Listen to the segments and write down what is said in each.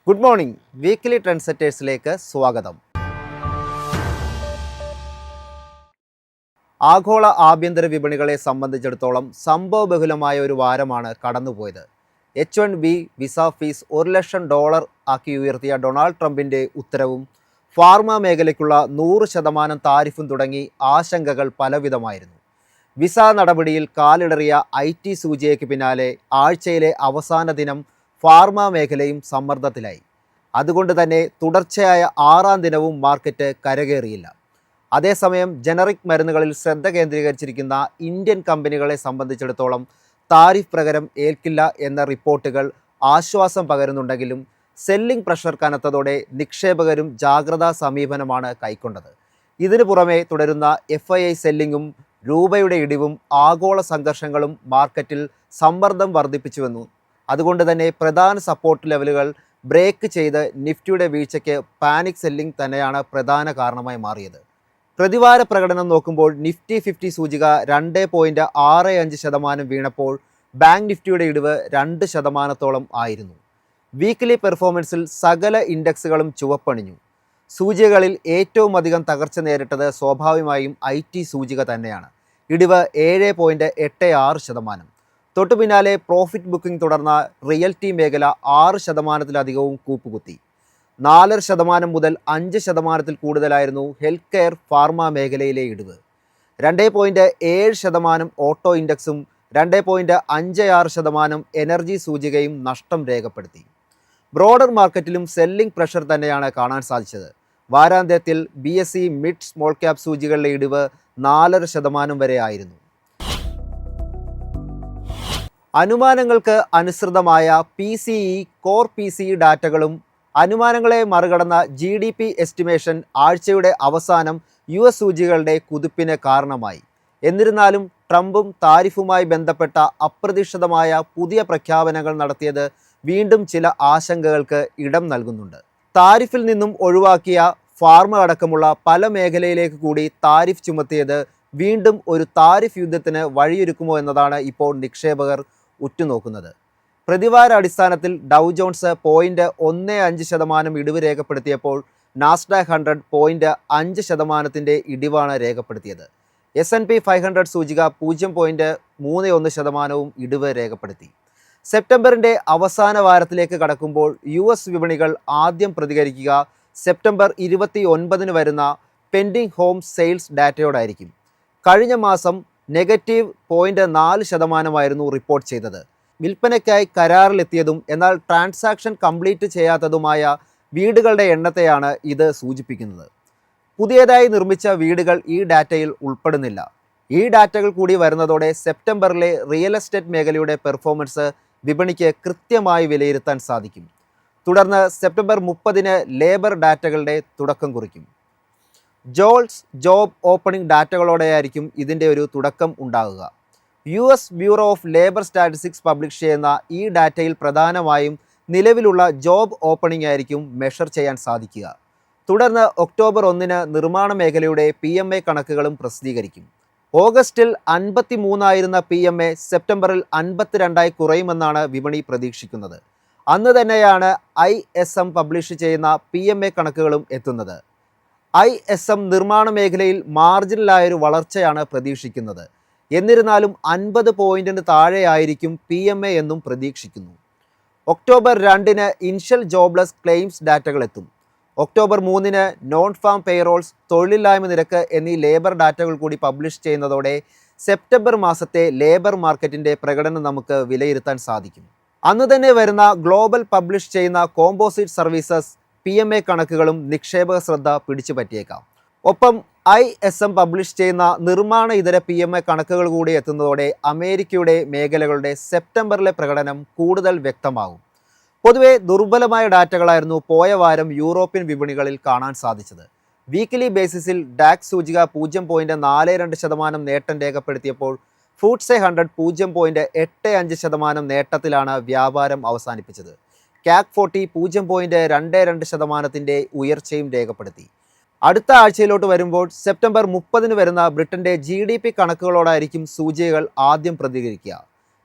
Good morning. Weekly trend സെറ്റേഴ്സിലേക്ക് സ്വാഗതം. ആഗോള ആഭ്യന്തര വിപണികളെ സംബന്ധിച്ചിടത്തോളം സംഭവബഹുലമായ ഒരു വാരമാണ് കടന്നുപോയത്. H-1B വിസ ഫീസ് $1,00,000 ആക്കി ഉയർത്തിയ ഡൊണാൾഡ് ട്രംപിൻ്റെ ഉത്തരവും ഫാർമ മേഖലയ്ക്കുള്ള 100% താരിഫും തുടങ്ങി ആശങ്കകൾ പലവിധമായിരുന്നു. വിസ നടപടിയിൽ കാലിടറിയ IT സൂചികയ്ക്ക് പിന്നാലെ ആഴ്ചയിലെ അവസാന ദിനം ഫാർമ മേഖലയും സമ്മർദ്ദത്തിലായി. അതുകൊണ്ട് തന്നെ തുടർച്ചയായ 6ാം ദിനവും മാർക്കറ്റ് കരകയറിയില്ല. അതേസമയം ജനറിക് മരുന്നുകളിൽ ശ്രദ്ധ കേന്ദ്രീകരിച്ചിരിക്കുന്ന ഇന്ത്യൻ കമ്പനികളെ സംബന്ധിച്ചിടത്തോളം താരിഫ് പ്രകാരം ഏൽക്കില്ല എന്ന റിപ്പോർട്ടുകൾ ആശ്വാസം പകരുന്നുണ്ടെങ്കിലും സെല്ലിംഗ് പ്രഷർ കനത്തതോടെ നിക്ഷേപകരും ജാഗ്രതാ സമീപനമാണ് കൈക്കൊണ്ടത്. ഇതിനു പുറമെ തുടരുന്ന FII സെല്ലിങ്ങും രൂപയുടെ ഇടിവും ആഗോള സംഘർഷങ്ങളും മാർക്കറ്റിൽ സമ്മർദ്ദം വർദ്ധിപ്പിച്ചുവെന്നു. അതുകൊണ്ട് തന്നെ പ്രധാന സപ്പോർട്ട് ലെവലുകൾ ബ്രേക്ക് ചെയ്ത് നിഫ്റ്റിയുടെ വീഴ്ചയ്ക്ക് പാനിക് സെല്ലിംഗ് തന്നെയാണ് പ്രധാന കാരണമായി മാറിയത്. പ്രതിവാര പ്രകടനം നോക്കുമ്പോൾ നിഫ്റ്റി 50 സൂചിക 2.65% വീണപ്പോൾ ബാങ്ക് നിഫ്റ്റിയുടെ ഇടിവ് 2% ആയിരുന്നു. വീക്കിലി പെർഫോമൻസിൽ സകല ഇൻഡെക്സുകളും ചുവപ്പണിഞ്ഞു. സൂചികകളിൽ ഏറ്റവും അധികം തകർച്ച നേരിട്ടത് സ്വാഭാവികമായും IT സൂചിക തന്നെയാണ്. ഇടിവ് 7.86%. തൊട്ടു പിന്നാലെ പ്രോഫിറ്റ് ബുക്കിംഗ് തുടർന്ന റിയൽറ്റി മേഖല 6%-ലധികവും കൂപ്പുകുത്തി. 4% മുതൽ 5% കൂടുതലായിരുന്നു ഹെൽത്ത് കെയർ ഫാർമ മേഖലയിലെ ഇടിവ്. 2.7% ഓട്ടോ ഇൻഡെക്സും 2.56% എനർജി സൂചികയും നഷ്ടം രേഖപ്പെടുത്തി. ബ്രോഡർ മാർക്കറ്റിലും സെല്ലിംഗ് പ്രഷർ തന്നെയാണ് കാണാൻ സാധിച്ചത്. വാരാന്ത്യത്തിൽ BSE മിഡ് സ്മോൾ ക്യാപ് സൂചികളുടെ ഇടിവ് 4% വരെ ആയിരുന്നു. അനുമാനങ്ങൾക്ക് അനുസൃതമായ PCE core PCE ഡാറ്റകളും അനുമാനങ്ങളെ മറികടന്ന GDP estimation ആഴ്ചയുടെ അവസാനം US സൂചികളുടെ കുതിപ്പിന് കാരണമായി. എന്നിരുന്നാലും ട്രംപും താരിഫുമായി ബന്ധപ്പെട്ട അപ്രതീക്ഷിതമായ പുതിയ പ്രഖ്യാപനങ്ങൾ നടത്തിയത് വീണ്ടും ചില ആശങ്കകൾക്ക് ഇടം നൽകുന്നുണ്ട്. താരിഫിൽ നിന്നും ഒഴിവാക്കിയ ഫാർമ അടക്കമുള്ള പല മേഖലയിലേക്ക് കൂടി താരിഫ് ചുമത്തിയത് വീണ്ടും ഒരു താരിഫ് യുദ്ധത്തിന് വഴിയൊരുക്കുമോ എന്നതാണ് ഇപ്പോൾ നിക്ഷേപകർ ഉറ്റുനോക്കുന്നത്. പ്രതിവാര അടിസ്ഥാനത്തിൽ ഡൗ ജോൺസ് 0.15% ഇടിവ് രേഖപ്പെടുത്തിയപ്പോൾ നാസ്ഡാക്ക് 100 0.5% ഇടിവാണ് രേഖപ്പെടുത്തിയത്. S&P 500 സൂചിക 0.31% ഇടിവ് രേഖപ്പെടുത്തി. സെപ്റ്റംബറിൻ്റെ അവസാന വാരത്തിലേക്ക് കടക്കുമ്പോൾ US വിപണികൾ ആദ്യം പ്രതികരിക്കുക സെപ്റ്റംബർ 29 വരുന്ന പെൻഡിംഗ് ഹോം സെയിൽസ് ഡാറ്റയോടായിരിക്കും. കഴിഞ്ഞ മാസം -0.4% റിപ്പോർട്ട് ചെയ്തത്. വിൽപ്പനയ്ക്കായി കരാറിലെത്തിയതും എന്നാൽ ട്രാൻസാക്ഷൻ കംപ്ലീറ്റ് ചെയ്യാത്തതുമായ വീടുകളുടെ എണ്ണത്തെയാണ് ഇത് സൂചിപ്പിക്കുന്നത്. പുതിയതായി നിർമ്മിച്ച വീടുകൾ ഈ ഡാറ്റയിൽ ഉൾപ്പെടുന്നില്ല. ഈ ഡാറ്റകൾ കൂടി വരുന്നതോടെ സെപ്റ്റംബറിലെ റിയൽ എസ്റ്റേറ്റ് മേഖലയുടെ പെർഫോമൻസ് വിപണിക്ക് കൃത്യമായി വിലയിരുത്താൻ സാധിക്കും. തുടർന്ന് സെപ്റ്റംബർ 30 ലേബർ ഡാറ്റകളുടെ തുടക്കം കുറിക്കും. ജോൾസ് ജോബ് ഓപ്പണിംഗ് ഡാറ്റകളോടെയായിരിക്കും ഇതിൻ്റെ ഒരു തുടക്കം ഉണ്ടാകുക. US bureau of labour statistics publish ചെയ്യുന്ന ഈ ഡാറ്റയിൽ പ്രധാനമായും നിലവിലുള്ള ജോബ് ഓപ്പണിംഗ് ആയിരിക്കും മെഷർ ചെയ്യാൻ സാധിക്കുക. തുടർന്ന് ഒക്ടോബർ 1 നിർമ്മാണ മേഖലയുടെ PMI കണക്കുകളും പ്രസിദ്ധീകരിക്കും. ഓഗസ്റ്റിൽ 53 ആയിരുന്ന PMI സെപ്റ്റംബറിൽ 52 കുറയുമെന്നാണ് വിപണി പ്രതീക്ഷിക്കുന്നത്. അന്ന് തന്നെയാണ് ISM പബ്ലിഷ് ചെയ്യുന്ന PMI കണക്കുകളും എത്തുന്നത്. ISM നിർമ്മാണ മേഖലയിൽ മാർജിനലായൊരു വളർച്ചയാണ് പ്രതീക്ഷിക്കുന്നത്. എന്നിരുന്നാലും 50 പോയിന്റിന് താഴെയായിരിക്കും PMI എന്നും പ്രതീക്ഷിക്കുന്നു. ഒക്ടോബർ 2 ഇൻഷ്യൽ ജോബ്ലെസ് ക്ലെയിംസ് ഡാറ്റകൾ എത്തും. ഒക്ടോബർ 3 നോൺ ഫാം പേറോൾസ്, തൊഴിലില്ലായ്മ നിരക്ക് എന്നീ ലേബർ ഡാറ്റകൾ കൂടി പബ്ലിഷ് ചെയ്യുന്നതോടെ സെപ്റ്റംബർ മാസത്തെ ലേബർ മാർക്കറ്റിൻ്റെ പ്രകടനം നമുക്ക് വിലയിരുത്താൻ സാധിക്കും. അന്ന് തന്നെ വരുന്ന ഗ്ലോബൽ പബ്ലിഷ് ചെയ്യുന്ന കോമ്പോസിറ്റ് സർവീസസ് PMI കണക്കുകളും നിക്ഷേപക ശ്രദ്ധ പിടിച്ചു പറ്റിയേക്കാം. ഒപ്പം ISM പബ്ലിഷ് ചെയ്യുന്ന നിർമ്മാണ ഇതര PMI കണക്കുകൾ കൂടി എത്തുന്നതോടെ അമേരിക്കയുടെ മേഖലകളുടെ സെപ്റ്റംബറിലെ പ്രകടനം കൂടുതൽ വ്യക്തമാകും. പൊതുവെ ദുർബലമായ ഡാറ്റകളായിരുന്നു പോയ വാരം യൂറോപ്യൻ വിപണികളിൽ കാണാൻ സാധിച്ചത്. വീക്കിലി ബേസിസിൽ ഡാക്സ് സൂചിക 0.42% നേട്ടം രേഖപ്പെടുത്തിയപ്പോൾ FTSE 100 0.85% നേട്ടത്തിലാണ് വ്യാപാരം അവസാനിപ്പിച്ചത്. CAC 40 0.22% ഉയർച്ചയും രേഖപ്പെടുത്തി. അടുത്ത ആഴ്ചയിലോട്ട് വരുമ്പോൾ സെപ്റ്റംബർ 30 വരുന്ന ബ്രിട്ടൻ്റെ GDP കണക്കുകളോടായിരിക്കും സൂചികകൾ ആദ്യം പ്രതികരിക്കുക.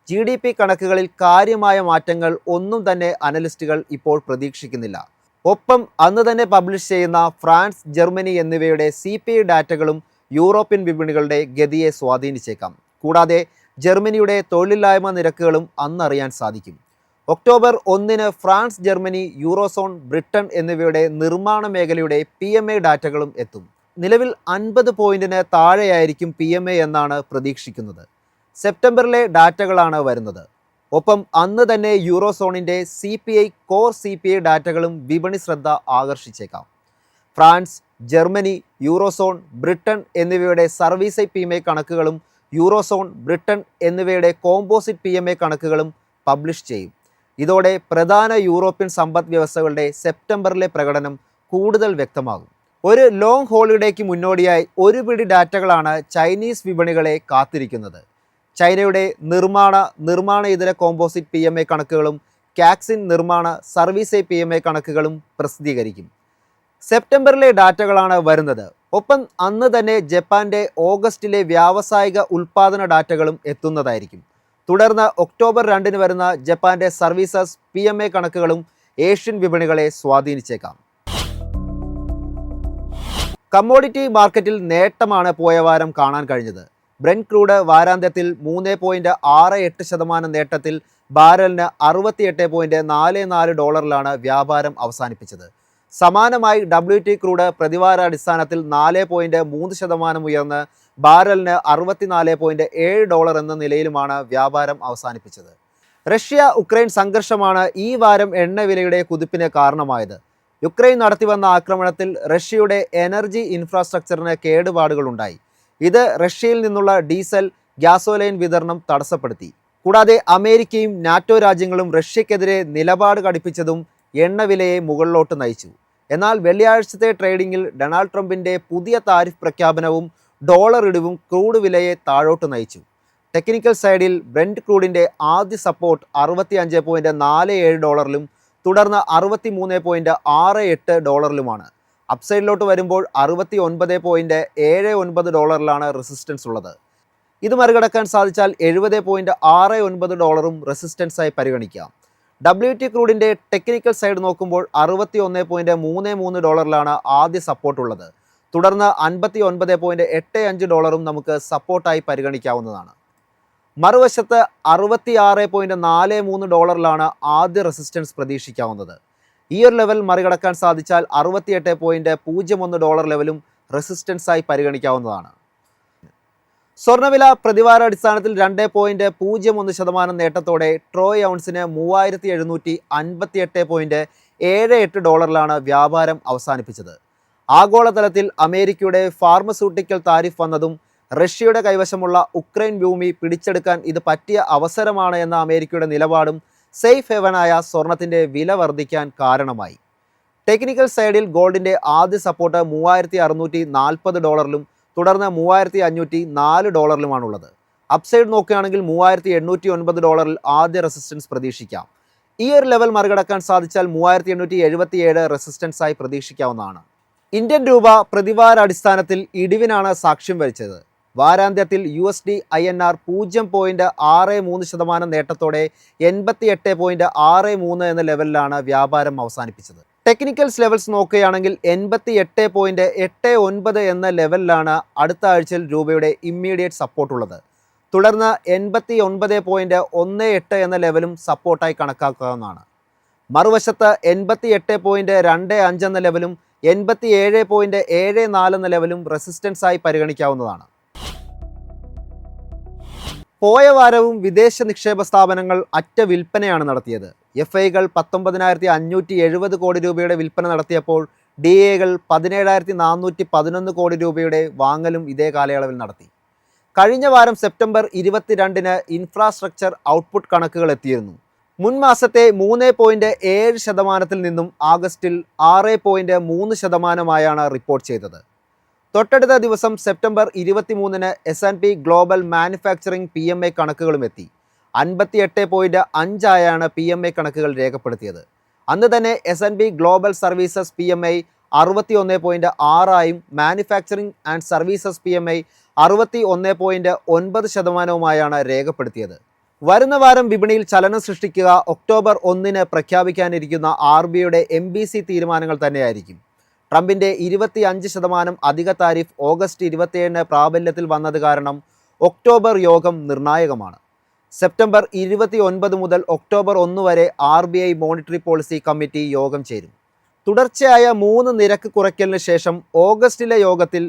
GDP കണക്കുകളിൽ കാര്യമായ മാറ്റങ്ങൾ ഒന്നും തന്നെ അനലിസ്റ്റുകൾ ഇപ്പോൾ പ്രതീക്ഷിക്കുന്നില്ല. ഒപ്പം അന്ന് തന്നെ പബ്ലിഷ് ചെയ്യുന്ന ഫ്രാൻസ്, ജർമ്മനി എന്നിവയുടെ CPI ഡാറ്റകളും യൂറോപ്യൻ വിപണികളുടെ ഗതിയെ സ്വാധീനിച്ചേക്കാം. കൂടാതെ ജർമ്മനിയുടെ തൊഴിലില്ലായ്മ നിരക്കുകളും അന്നറിയാൻ സാധിക്കും. October 1 France, Germany, eurozone, Britain എന്നിവയുടെ നിർമ്മാണ മേഖലയുടെ PMI ഡാറ്റകളും എത്തും. നിലവിൽ 50 പോയിന്റിന് താഴെയായിരിക്കും PMI എന്നാണ് പ്രതീക്ഷിക്കുന്നത്. സെപ്റ്റംബറിലെ ഡാറ്റകളാണ് വരുന്നത്. ഒപ്പം അന്ന് തന്നെ യൂറോസോണിൻ്റെ CPI കോർ CPI ഡാറ്റകളും വിപണി ശ്രദ്ധ ആകർഷിച്ചേക്കാം. ഫ്രാൻസ്, ജർമ്മനി, യൂറോസോൺ, ബ്രിട്ടൻ എന്നിവയുടെ സർവീസ് PMI കണക്കുകളും യൂറോസോൺ, ബ്രിട്ടൻ എന്നിവയുടെ കോമ്പോസിറ്റ് PMI കണക്കുകളും പബ്ലിഷ് ചെയ്യും. ഇതോടെ പ്രധാന യൂറോപ്യൻ സമ്പദ് വ്യവസ്ഥകളുടെ സെപ്റ്റംബറിലെ പ്രകടനം കൂടുതൽ വ്യക്തമാകും. ഒരു ലോങ് ഹോളിഡേക്ക് മുന്നോടിയായി ഒരു പിടി ഡാറ്റകളാണ് ചൈനീസ് വിപണികളെ കാത്തിരിക്കുന്നത്. ചൈനയുടെ നിർമ്മാണ ഇതര കോമ്പോസിറ്റ് PMI കണക്കുകളും കാക്സിൻ നിർമ്മാണ സർവീസ് PMI കണക്കുകളും പ്രസിദ്ധീകരിക്കും. സെപ്റ്റംബറിലെ ഡാറ്റകളാണ് വരുന്നത്. ഒപ്പം അന്ന് തന്നെ ജപ്പാന്റെ ഓഗസ്റ്റിലെ വ്യാവസായിക ഉൽപ്പാദന ഡാറ്റകളും എത്തുന്നതായിരിക്കും. തുടർന്ന് ഒക്ടോബർ 2 വരുന്ന ജപ്പാന്റെ സർവീസസ് PMI കണക്കുകളും ഏഷ്യൻ വിപണികളെ സ്വാധീനിച്ചേക്കാം. കമ്മോഡിറ്റി മാർക്കറ്റിൽ നേട്ടമാണ് പോയ വാരം കാണാൻ കഴിഞ്ഞത്. ബ്രെന്റ് ക്രൂഡ് വാരാന്ത്യത്തിൽ 3.68% നേട്ടത്തിൽ ബാരലിന് $68.44 വ്യാപാരം അവസാനിപ്പിച്ചത്. സമാനമായി WT ക്രൂഡ് പ്രതിവാരാടിസ്ഥാനത്തിൽ 4.3% ഉയർന്ന് ബാരലിന് $64.7 എന്ന നിലയിലുമാണ് വ്യാപാരം അവസാനിപ്പിച്ചത്. റഷ്യ ഉക്രൈൻ സംഘർഷമാണ് ഈ വാരം എണ്ണവിലയുടെ കുതിപ്പിന് കാരണമായത്. യുക്രൈൻ നടത്തിവന്ന ആക്രമണത്തിൽ റഷ്യയുടെ എനർജി ഇൻഫ്രാസ്ട്രക്ചറിന് കേടുപാടുകളുണ്ടായി. ഇത് റഷ്യയിൽ നിന്നുള്ള ഡീസൽ, ഗ്യാസോലൈൻ വിതരണം തടസ്സപ്പെടുത്തി. കൂടാതെ അമേരിക്കയും NATO രാജ്യങ്ങളും റഷ്യക്കെതിരെ നിലപാട് കടുപ്പിച്ചതും എണ്ണവിലയെ മുകളിലോട്ട് നയിച്ചു. എന്നാൽ വെള്ളിയാഴ്ചത്തെ ട്രേഡിംഗിൽ ഡൊണാൾഡ് ട്രംപിൻ്റെ പുതിയ താരിഫ് പ്രഖ്യാപനവും ഡോളർ ഇടിവും ക്രൂഡ് വിലയെ താഴോട്ട് നയിച്ചു. ടെക്നിക്കൽ സൈഡിൽ ബ്രെന്റ് ക്രൂഡിൻ്റെ ആദ്യ സപ്പോർട്ട് $65.47 തുടർന്ന് $63.68 അപ്സൈഡിലോട്ട് വരുമ്പോൾ $69.79 റെസിസ്റ്റൻസ് ഉള്ളത്. ഇത് മറികടക്കാൻ സാധിച്ചാൽ $70.69 റെസിസ്റ്റൻസായി പരിഗണിക്കാം. WT ക്രൂഡിൻ്റെ ടെക്നിക്കൽ സൈഡ് നോക്കുമ്പോൾ $61.33 ആദ്യ സപ്പോർട്ടുള്ളത്. തുടർന്ന് $59.85 നമുക്ക് സപ്പോർട്ടായി പരിഗണിക്കാവുന്നതാണ്. മറുവശത്ത് $66.43 ആദ്യ റെസിസ്റ്റൻസ് പ്രതീക്ഷിക്കാവുന്നത്. ഈ ഒരു ലെവൽ മറികടക്കാൻ സാധിച്ചാൽ $68.01 ലെവലും റെസിസ്റ്റൻസായി പരിഗണിക്കാവുന്നതാണ്. സ്വർണ്ണവില പ്രതിവാരാടിസ്ഥാനത്തിൽ 2.01% നേട്ടത്തോടെ ട്രോയ് ഔൺസിന് $3758.78 വ്യാപാരം അവസാനിപ്പിച്ചത്. ആഗോളതലത്തിൽ അമേരിക്കയുടെ ഫാർമസ്യൂട്ടിക്കൽ താരിഫ് വന്നതും റഷ്യയുടെ കൈവശമുള്ള ഉക്രൈൻ ഭൂമി പിടിച്ചെടുക്കാൻ ഇത് പറ്റിയ അവസരമാണ് എന്ന അമേരിക്കയുടെ നിലപാടും സേഫ് ഹെവനായ സ്വർണത്തിൻ്റെ വില വർദ്ധിക്കാൻ കാരണമായി. ടെക്നിക്കൽ സൈഡിൽ ഗോൾഡിൻ്റെ ആദ്യ സപ്പോർട്ട് $3640 തുടർന്ന് $3504 അപ്സൈഡ് നോക്കുകയാണെങ്കിൽ $3809 ആദ്യ റെസിസ്റ്റൻസ് പ്രതീക്ഷിക്കാം. ഈ ഒരു ലെവൽ മറികടക്കാൻ സാധിച്ചാൽ 3877 റെസിസ്റ്റൻസായി പ്രതീക്ഷിക്കാവുന്നതാണ്. ഇന്ത്യൻ രൂപ പ്രതിവാരാടിസ്ഥാനത്തിൽ ഇടിവിനാണ് സാക്ഷ്യം വഹിച്ചത്. വാരാന്ത്യത്തിൽ USD INR 0.63% നേട്ടത്തോടെ 88.63 എന്ന ലെവലിലാണ് വ്യാപാരം അവസാനിപ്പിച്ചത്. ടെക്നിക്കൽ ലെവൽസ് നോക്കുകയാണെങ്കിൽ 88.89 എന്ന ലെവലിലാണ് അടുത്ത ആഴ്ചയിൽ രൂപയുടെ ഇമ്മീഡിയറ്റ് സപ്പോർട്ടുള്ളത്. തുടർന്ന് 89.18 എന്ന ലെവലും സപ്പോർട്ടായി കണക്കാക്കാവുന്നതാണ്. മറുവശത്ത് 88.25 എന്ന ലെവലും 87.74 എന്ന ലെവലും റെസിസ്റ്റൻസായി പരിഗണിക്കാവുന്നതാണ്. പോയ വാരവും വിദേശ നിക്ഷേപ സ്ഥാപനങ്ങൾ അറ്റ വിൽപ്പനയാണ് നടത്തിയത്. FIകൾ 19,570 കോടി രൂപയുടെ വിൽപ്പന നടത്തിയപ്പോൾ DAകൾ 17,411 കോടി രൂപയുടെ വാങ്ങലും ഇതേ കാലയളവിൽ നടത്തി. കഴിഞ്ഞ വാരം സെപ്റ്റംബർ 22 ഇൻഫ്രാസ്ട്രക്ചർ ഔട്ട്പുട്ട് കണക്കുകൾ എത്തിയിരുന്നു. മുൻ മാസത്തെ 3.7% നിന്നും ആഗസ്റ്റിൽ 6.3% റിപ്പോർട്ട് ചെയ്തത്. തൊട്ടടുത്ത ദിവസം September 23 S&P global manufacturing PMI കണക്കുകളും എത്തി. 58.5 PMI കണക്കുകൾ രേഖപ്പെടുത്തിയത്. അന്ന് തന്നെ S&P global services PMI 61.6 manufacturing and services PMI 61.9% രേഖപ്പെടുത്തിയത്. വരുന്ന വാരം വിപണിയിൽ ചലനം സൃഷ്ടിക്കുക ഒക്ടോബർ 1-ന് പ്രഖ്യാപിക്കാനിരിക്കുന്ന RBIയുടെ MBC തീരുമാനങ്ങൾ തന്നെയായിരിക്കും. ട്രംപിൻ്റെ 25% അധിക താരിഫ് ഓഗസ്റ്റ് 27-ന് പ്രാബല്യത്തിൽ വന്നത് കാരണം ഒക്ടോബർ യോഗം നിർണായകമാണ്. സെപ്റ്റംബർ 29 മുതൽ ഒക്ടോബർ 1 വരെ RBI മോണിറ്ററി പോളിസി കമ്മിറ്റി യോഗം ചേരും. തുടർച്ചയായ 3 നിരക്ക് കുറയ്ക്കലിന് ശേഷം ഓഗസ്റ്റിലെ യോഗത്തിൽ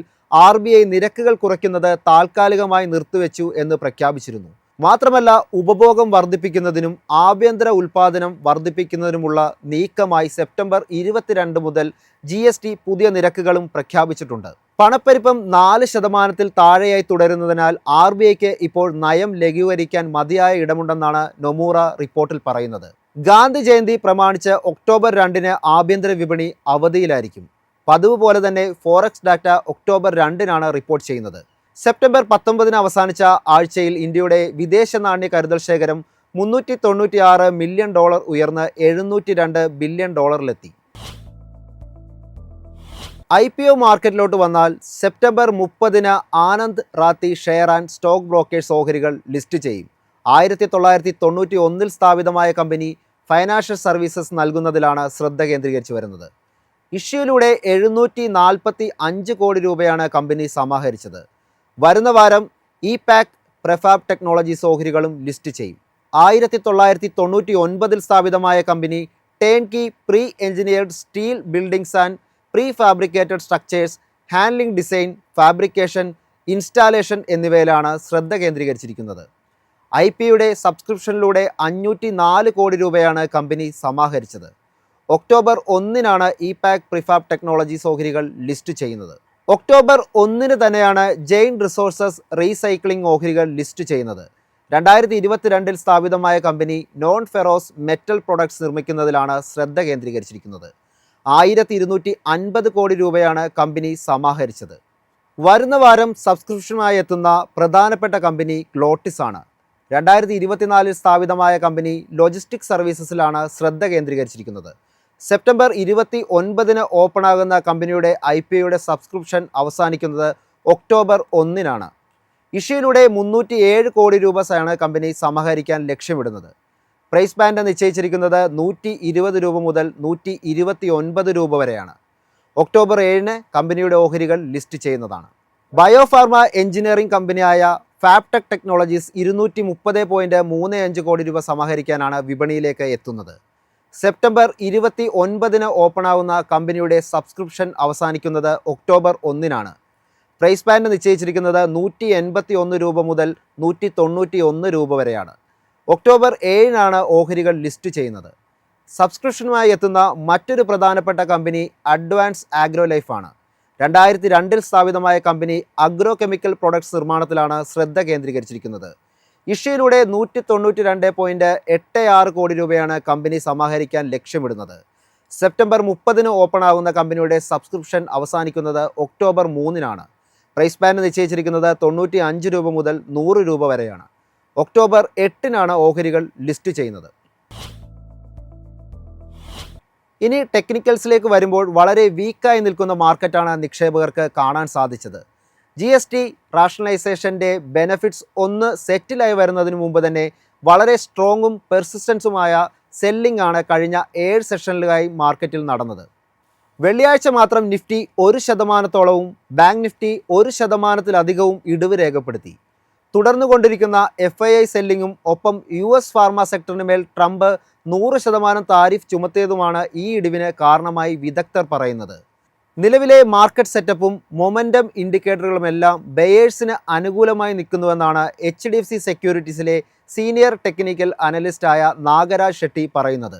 RBI നിരക്കുകൾ കുറയ്ക്കുന്നത് താൽക്കാലികമായി നിർത്തിവെച്ചു എന്ന് പ്രഖ്യാപിച്ചിരുന്നു. മാത്രമല്ല, ഉപഭോഗം വർദ്ധിപ്പിക്കുന്നതിനും ആഭ്യന്തര ഉൽപ്പാദനം വർദ്ധിപ്പിക്കുന്നതിനുമുള്ള നീക്കമായി സെപ്റ്റംബർ 22 മുതൽ GST പുതിയ നിരക്കുകളും പ്രഖ്യാപിച്ചിട്ടുണ്ട്. പണപ്പെരുപ്പം 4% താഴെയായി തുടരുന്നതിനാൽ RBIക്ക് ഇപ്പോൾ നയം ലഘൂകരിക്കാൻ മതിയായ ഇടമുണ്ടെന്നാണ് നൊമൂറ റിപ്പോർട്ടിൽ പറയുന്നത്. ഗാന്ധി ജയന്തി പ്രമാണിച്ച് ഒക്ടോബർ 2-ന് ആഭ്യന്തര വിപണി അവധിയിലായിരിക്കും. പതിവ് പോലെ തന്നെ ഫോറക്സ് ഡാറ്റ ഒക്ടോബർ 2-നാണ് റിപ്പോർട്ട് ചെയ്യുന്നത്. സെപ്റ്റംബർ 19-ന് അവസാനിച്ച ആഴ്ചയിൽ ഇന്ത്യയുടെ വിദേശ നാണ്യ കരുതൽ ശേഖരം $396 മില്യൺ ഉയർന്ന് $702 ബില്യൺ IPO മാർക്കറ്റിലോട്ട് വന്നാൽ സെപ്റ്റംബർ 30-ന് Anand Rathi share and stock brokers ഓഹരികൾ ലിസ്റ്റ് ചെയ്യും. 1991-ൽ സ്ഥാപിതമായ കമ്പനി ഫൈനാൻഷ്യൽ സർവീസസ് നൽകുന്നതിലാണ് ശ്രദ്ധ കേന്ദ്രീകരിച്ചു വരുന്നത്. ഇഷ്യൂയിലൂടെ 745 കോടി രൂപയാണ് കമ്പനി സമാഹരിച്ചത്. വരുന്ന വാരം ഇപാക് പ്രിഫാബ് ടെക്നോളജീസ് ഓഹരികളും ലിസ്റ്റ് ചെയ്യും. 1999-ൽ സ്ഥാപിതമായ company turnkey pre engineered steel buildings and pre fabricated structures, handling design, fabrication, installation എന്നിവയിലാണ് ശ്രദ്ധ കേന്ദ്രീകരിച്ചിരിക്കുന്നത്. IPOയുടെ സബ്സ്ക്രിപ്ഷനിലൂടെ 504 കോടി രൂപയാണ് കമ്പനി സമാഹരിച്ചത്. ഒക്ടോബർ 1-നാണ് ഇപാക് പ്രിഫാബ് ടെക്നോളജീസ് ഓഹരികൾ ലിസ്റ്റ് ചെയ്യുന്നത്. ഒക്ടോബർ 1-ന് തന്നെയാണ് ജെയിൻ റിസോഴ്സസ് റീസൈക്ലിംഗ് ഓഹരികൾ ലിസ്റ്റ് ചെയ്യുന്നത്. 2022-ൽ സ്ഥാപിതമായ കമ്പനി നോൺ ഫെറോസ് മെറ്റൽ പ്രൊഡക്ട്സ് നിർമ്മിക്കുന്നതിലാണ് ശ്രദ്ധ കേന്ദ്രീകരിച്ചിരിക്കുന്നത്. 1250 കോടി രൂപയാണ് കമ്പനി സമാഹരിച്ചത്. വരുന്ന വാരം സബ്സ്ക്രിപ്ഷനുമായി എത്തുന്ന പ്രധാനപ്പെട്ട കമ്പനി ഗ്ലോട്ടിസ് ആണ്. 2024-ൽ സ്ഥാപിതമായ കമ്പനി ലോജിസ്റ്റിക് സർവീസസിലാണ് ശ്രദ്ധ കേന്ദ്രീകരിച്ചിരിക്കുന്നത്. സെപ്റ്റംബർ 29-ന് ഓപ്പണാകുന്ന കമ്പനിയുടെ IPOയുടെ സബ്സ്ക്രിപ്ഷൻ അവസാനിക്കുന്നത് ഒക്ടോബർ 1-നാണ്. ഇഷ്യൂയിലൂടെ 307 കോടി രൂപയാണ് കമ്പനി സമാഹരിക്കാൻ ലക്ഷ്യമിടുന്നത്. പ്രൈസ് ബാൻഡ് നിശ്ചയിച്ചിരിക്കുന്നത് 120 രൂപ മുതൽ 129 രൂപ വരെയാണ്. ഒക്ടോബർ 7-ന് കമ്പനിയുടെ ഓഹരികൾ ലിസ്റ്റ് ചെയ്യുന്നതാണ്. ബയോഫാർമ എഞ്ചിനീയറിംഗ് കമ്പനിയായ ഫാബ്ടെക് ടെക്നോളജീസ് 230.35 കോടി രൂപ സമാഹരിക്കാനാണ് വിപണിയിലേക്ക് എത്തുന്നത്. സെപ്റ്റംബർ 29-ന് ഓപ്പണാവുന്ന കമ്പനിയുടെ സബ്സ്ക്രിപ്ഷൻ അവസാനിക്കുന്നത് ഒക്ടോബർ 1-നാണ്. പ്രൈസ് ബാൻഡ് നിശ്ചയിച്ചിരിക്കുന്നത് 181 രൂപ മുതൽ 191 രൂപ വരെയാണ്. ഒക്ടോബർ 7-നാണ് ഓഹരികൾ ലിസ്റ്റ് ചെയ്യുന്നത്. സബ്സ്ക്രിപ്ഷനുമായി എത്തുന്ന മറ്റൊരു പ്രധാനപ്പെട്ട കമ്പനി അഡ്വാൻസ് ആഗ്രോ ലൈഫ് ആണ്. 2002-ൽ സ്ഥാപിതമായ കമ്പനി അഗ്രോ കെമിക്കൽ പ്രൊഡക്ട്സ് നിർമ്മാണത്തിലാണ് ശ്രദ്ധ കേന്ദ്രീകരിച്ചിരിക്കുന്നത്. ഇഷ്യൂയിലൂടെ 192.86 കോടി രൂപയാണ് കമ്പനി സമാഹരിക്കാൻ ലക്ഷ്യമിടുന്നത്. സെപ്റ്റംബർ 30-ന് ഓപ്പണാകുന്ന കമ്പനിയുടെ സബ്സ്ക്രിപ്ഷൻ അവസാനിക്കുന്നത് ഒക്ടോബർ 3-നാണ്. പ്രൈസ് ബാൻഡ് നിശ്ചയിച്ചിരിക്കുന്നത് 95 രൂപ മുതൽ 100 രൂപ വരെയാണ്. ഒക്ടോബർ 8-നാണ് ഓഹരികൾ ലിസ്റ്റ് ചെയ്യുന്നത്. ഇനി ടെക്നിക്കൽസിലേക്ക് വരുമ്പോൾ വളരെ വീക്കായി നിൽക്കുന്ന മാർക്കറ്റാണ് നിക്ഷേപകർക്ക് കാണാൻ സാധിച്ചത്. GST റാഷണലൈസേഷൻ്റെ ബെനഫിറ്റ്സ് ഒന്ന് സെറ്റിലായി വരുന്നതിന് മുമ്പ് തന്നെ വളരെ സ്ട്രോങ്ങും പെർസിസ്റ്റൻസുമായ സെല്ലിംഗ് ആണ് കഴിഞ്ഞ 7 സെഷനിലായി മാർക്കറ്റിൽ നടന്നത്. വെള്ളിയാഴ്ച മാത്രം നിഫ്റ്റി 1%-ഓളവും ബാങ്ക് നിഫ്റ്റി 1%-ലധികവും ഇടിവ് രേഖപ്പെടുത്തി. തുടർന്നുകൊണ്ടിരിക്കുന്ന FII സെല്ലിങ്ങും ഒപ്പം US ഫാർമ സെക്ടറിന് മേൽ ട്രംപ് 100% താരിഫ് ചുമത്തിയതുമാണ് ഈ ഇടിവിന് കാരണമായി വിദഗ്ധർ പറയുന്നത്. നിലവിലെ മാർക്കറ്റ് സെറ്റപ്പും മൊമെൻറ്റം ഇൻഡിക്കേറ്ററുകളുമെല്ലാം ബയേഴ്സിന് അനുകൂലമായി നിൽക്കുന്നുവെന്നാണ് HDFC സെക്യൂരിറ്റീസിലെ സീനിയർ ടെക്നിക്കൽ അനലിസ്റ്റായ നാഗരാജ് ഷെട്ടി പറയുന്നത്.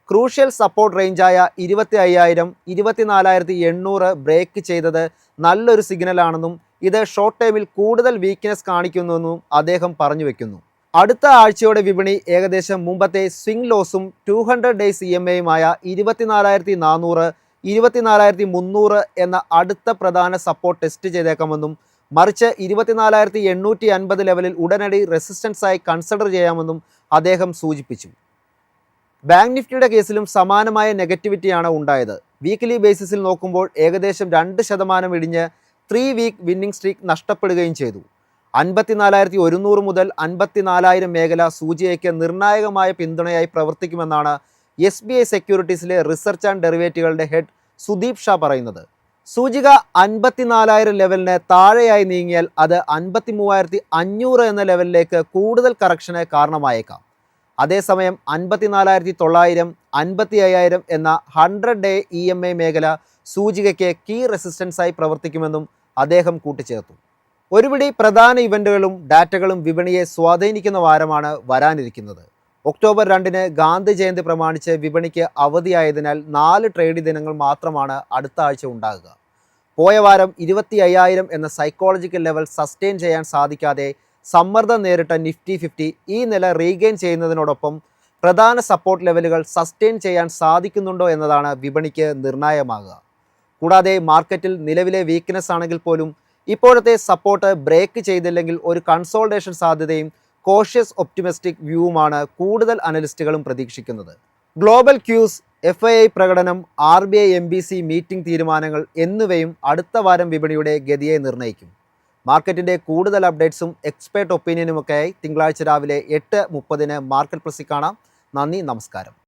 ക്രൂഷ്യൽ സപ്പോർട്ട് റേഞ്ചായ 25,000 24,800 ബ്രേക്ക് ചെയ്തത് നല്ലൊരു സിഗ്നലാണെന്നും ഇത് ഷോർട്ട് ടൈമിൽ കൂടുതൽ വീക്ക്നെസ് കാണിക്കുന്നുവെന്നും അദ്ദേഹം പറഞ്ഞു വയ്ക്കുന്നു. അടുത്ത ആഴ്ചയോടെ വിപണി ഏകദേശം മുമ്പത്തെ സ്വിംഗ് ലോസും 200 ഡേയ്സ് EMAയുമായ 24,400 24,300 എന്ന അടുത്ത പ്രധാന സപ്പോർട്ട് ടെസ്റ്റ് ചെയ്തേക്കാമെന്നും മറിച്ച് 24,850 ലെവലിൽ ഉടനടി റെസിസ്റ്റൻസായി കൺസിഡർ ചെയ്യാമെന്നും അദ്ദേഹം സൂചിപ്പിച്ചു. ബാങ്ക് നിഫ്റ്റിയുടെ കേസിലും സമാനമായ നെഗറ്റിവിറ്റിയാണ് ഉണ്ടായത്. വീക്ക്ലി ബേസിസിൽ നോക്കുമ്പോൾ ഏകദേശം 2% ഇടിഞ്ഞ് 3 വീക്ക് വിന്നിംഗ് സ്ട്രീക്ക് നഷ്ടപ്പെടുകയും ചെയ്തു. 54,100 മുതൽ 54,000 മേഖല സൂചികയ്ക്ക് നിർണായകമായ പിന്തുണയായി പ്രവർത്തിക്കുമെന്നാണ് SBI സെക്യൂരിറ്റീസിലെ റിസർച്ച് ആൻഡ് ഡെറിവേറ്റീവുകളുടെ ഹെഡ് സുദീപ് ഷാ പറയുന്നത്. സൂചിക 54,000 ലെവലിന് താഴെയായി നീങ്ങിയാൽ അത് 53,500 എന്ന ലെവലിലേക്ക് കൂടുതൽ കറക്ഷന് കാരണമായേക്കാം. അതേസമയം 54,900, 55,000 എന്ന 100 ഡേ EMA മേഖല സൂചികയ്ക്ക് കീ റെസിസ്റ്റൻസായി പ്രവർത്തിക്കുമെന്നും അദ്ദേഹം കൂട്ടിച്ചേർത്തു. ഒരുപിടി പ്രധാന ഇവൻ്റുകളും ഡാറ്റകളും വിപണിയെ സ്വാധീനിക്കുന്ന വാരമാണ് വരാനിരിക്കുന്നത്. ഒക്ടോബർ 2 ഗാന്ധി ജയന്തി പ്രമാണിച്ച് വിപണിക്ക് അവധിയായതിനാൽ 4 ട്രേഡ് ദിനങ്ങൾ മാത്രമാണ് അടുത്ത ആഴ്ച ഉണ്ടാകുക. പോയ വാരം 25,000 എന്ന സൈക്കോളജിക്കൽ ലെവൽ സസ്റ്റെയിൻ ചെയ്യാൻ സാധിക്കാതെ സമ്മർദ്ദം നേരിട്ട നിഫ്റ്റി 50 ഈ നില റീഗെയിൻ ചെയ്യുന്നതിനോടൊപ്പം പ്രധാന സപ്പോർട്ട് ലെവലുകൾ സസ്റ്റെയിൻ ചെയ്യാൻ സാധിക്കുന്നുണ്ടോ എന്നതാണ് വിപണിക്ക് നിർണായകമാകുക. കൂടാതെ മാർക്കറ്റിൽ നിലവിലെ വീക്ക്നെസ് ആണെങ്കിൽ പോലും ഇപ്പോഴത്തെ സപ്പോർട്ട് ബ്രേക്ക് ചെയ്തില്ലെങ്കിൽ ഒരു കൺസോൾട്ടേഷൻ സാധ്യതയും കോഷ്യസ് ഒപ്റ്റിമിസ്റ്റിക് വ്യൂവുമാണ് കൂടുതൽ അനലിസ്റ്റുകളും പ്രതീക്ഷിക്കുന്നത്. ഗ്ലോബൽ ക്യൂസ്, FII പ്രകടനം, RBI MBC മീറ്റിംഗ് തീരുമാനങ്ങൾ എന്നിവയും അടുത്ത വാരം വിപണിയുടെ ഗതിയെ നിർണ്ണയിക്കും. മാർക്കറ്റിൻ്റെ കൂടുതൽ അപ്ഡേറ്റ്സും എക്സ്പേർട്ട് ഒപ്പീനിയനുമൊക്കെയായി തിങ്കളാഴ്ച രാവിലെ 8:30 മാർക്കറ്റ് പ്ലസിൽ കാണാം. നന്ദി, നമസ്കാരം.